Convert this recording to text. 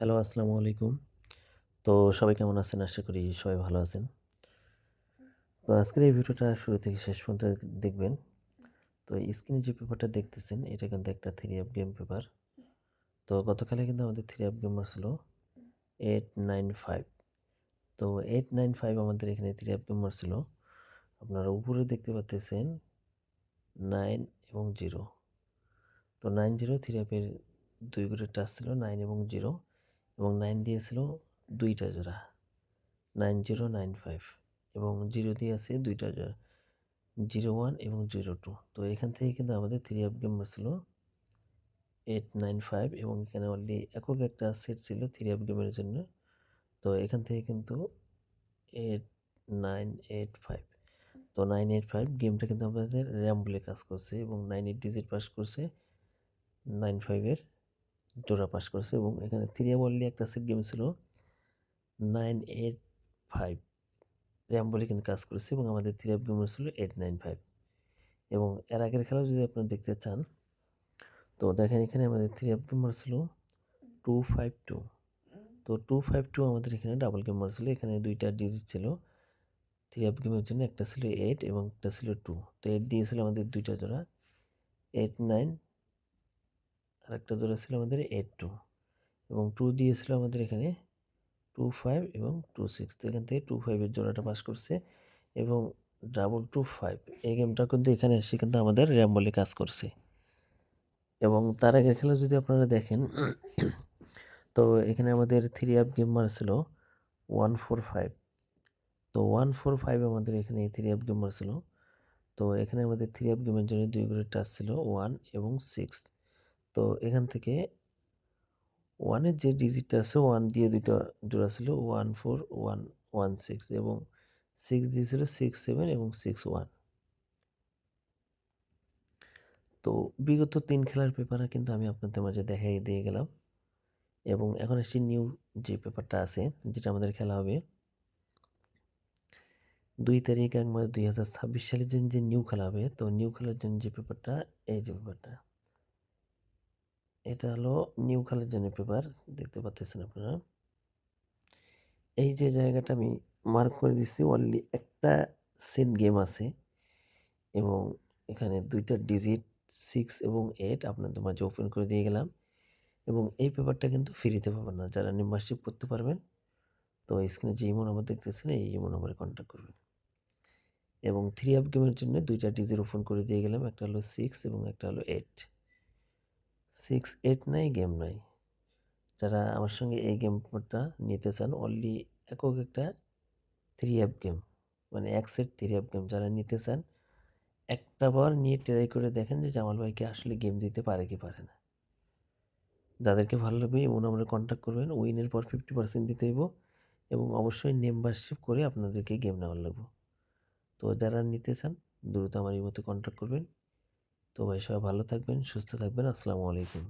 Hello, আসসালামু আলাইকুম। তো সবাই কেমন আছেন? আশা করি সবাই ভালো আছেন। তো আজকের এই ভিডিওটা শুরু থেকে শেষ পর্যন্ত দেখবেন। তো স্ক্রিনে যে পেপারটা দেখতেছেন এটা কিন্তু একটা 3 অ্যাপ গেম পেপার। তো গতকালে কিন্তু আমাদের 3 অ্যাপ গেম ছিল 895। তো 895 আমাদের এখানে 3 অ্যাপ গেম ছিল। আপনারা উপরে দেখতে পাচ্ছেন 9 এবং 0। তো 9-0 3 অ্যাপের 2 করে টাচ ছিল 9 এবং 0 এবং 9 দিয়েছিল 2টা জোড়া 9095 এবং 0 দিয়ে আছে 2টা জোড়া 01 এবং 02। তো এখান থেকে কিন্তু আমাদের 3 অ্যাপ গেম ছিল 895 এবং এখানে অনলি একক একটা সেট ছিল 3 অ্যাপ গেমের জন্য। তো এখান থেকে কিন্তু 8985। তো 985 গেমটা কিন্তু আমাদের র্যাম বলে কাজ করছে এবং 98 ডিজিট পাস করছে, 95 এর জোড়া পাস করছে এবং এখানে 3 অ্যাপ অনলি একটা সেট গেম ছিল 985 র্যাম বলে কিন্তু কাজ করেছে এবং আমাদের 3 অ্যাপ গেম ছিল 895। এবং এর আগের খেলা যদি আপনারা দেখতে চান তো দেখেন এখানে আমাদের 3 অ্যাপ গেম ছিল 252। তো 252 আমাদের এখানে ডাবল গেম ছিল, এখানে 2টা ডিজিট ছিল 3 অ্যাপ গেমের জন্য, একটা ছিল 8 এবং একটা ছিল 2। তো 8 দিয়েছিল আমাদের 2টা জোড়া 89 আর একটা জোড়া ছিল আমাদের 82 এবং 2 দিয়েছিল আমাদের এখানে 25 এবং 26। তো এখান থেকে 25 এর জোড়াটা পাস করছে এবং 225 এই গেমটা কিন্তু এখানে এসে কিন্তু আমাদের র্যাম বলে কাজ করছে। এবং তার আগের খেলা যদি আপনারা দেখেন তো এখানে আমাদের 3 অ্যাপ গেম ছিল 145। তো 145 আমাদের এখানে 3 অ্যাপ গেম ছিল। তো এখানে আমাদের 3 অ্যাপ গেমের জন্য 2 করে টাচ ছিল 1 এবং 6। তো এখান থেকে 1 এর যে ডিজিটটা আছে 1 দিয়ে 2টা জোড়া ছিল 14116 এবং 6 দিয়েছিল 67 এবং 61। তো বিগত 3 খেলার পেপারে কিন্তু আমি আপনাদের মাঝে দেখাই দিয়ে গেলাম এবং এখন আসছি নিউ যে পেপারটা আছে যেটা আমাদের খেলা হবে 2 তারিখ 1 মাস 2026 সালের জন্য যে নিউ খেলা হবে। তো নিউ খেলার জন্য যে পেপারটা, এই যে পেপারটা, এটা হলো নিউ খেলার জন্য পেপার, দেখতে পাচ্ছেন আপনারা। এই যে জায়গাটা আমি মার্ক করে দিচ্ছি অনলি একটা সেট গেম আছে এবং এখানে 2টা ডিজিট 6 এবং 8 আপনাদের মাঝে ওপেন করে দিয়ে গেলাম এবং এই পেপারটা কিন্তু ফ্রিতে পাবেন না, যারা মেম্বারশিপ করতে পারবেন। তো স্ক্রিনে যে ইমো নাম্বার দেখতেছেন এই ইমো নাম্বারে কন্ট্যাক্ট করবেন। এবং 3 অ্যাপ গেমের জন্য 2টা ডিজিট ওপেন করে দিয়ে গেলাম, একটা হলো 6 এবং একটা হলো 8। 6 8 নাই, গেম নাই। যারা আমার সঙ্গে এই গেমটা নিতে চান অনলি একক একটা 3 অ্যাপ গেম, মানে এক সেট 3 অ্যাপ গেম যারা নিতে চান একটা বার নিয়ে ট্রাই করে দেখেন যে জামাল ভাইকে আসলে গেম দিতে পারে কি পারে না। যাদেরকে ভালো লাগবে এবং আমরা কন্ট্যাক্ট করবেন, উইনের পর 50% দিতে হইব এবং অবশ্যই মেম্বারশিপ করে আপনাদেরকে গেম নেওয়ার লাগবে। তো যারা নিতে চান দ্রুত আমার এই মতো কন্ট্যাক্ট করবেন। তো ভাই সবাই ভালো থাকবেন, সুস্থ থাকবেন। আসসালামু আলাইকুম।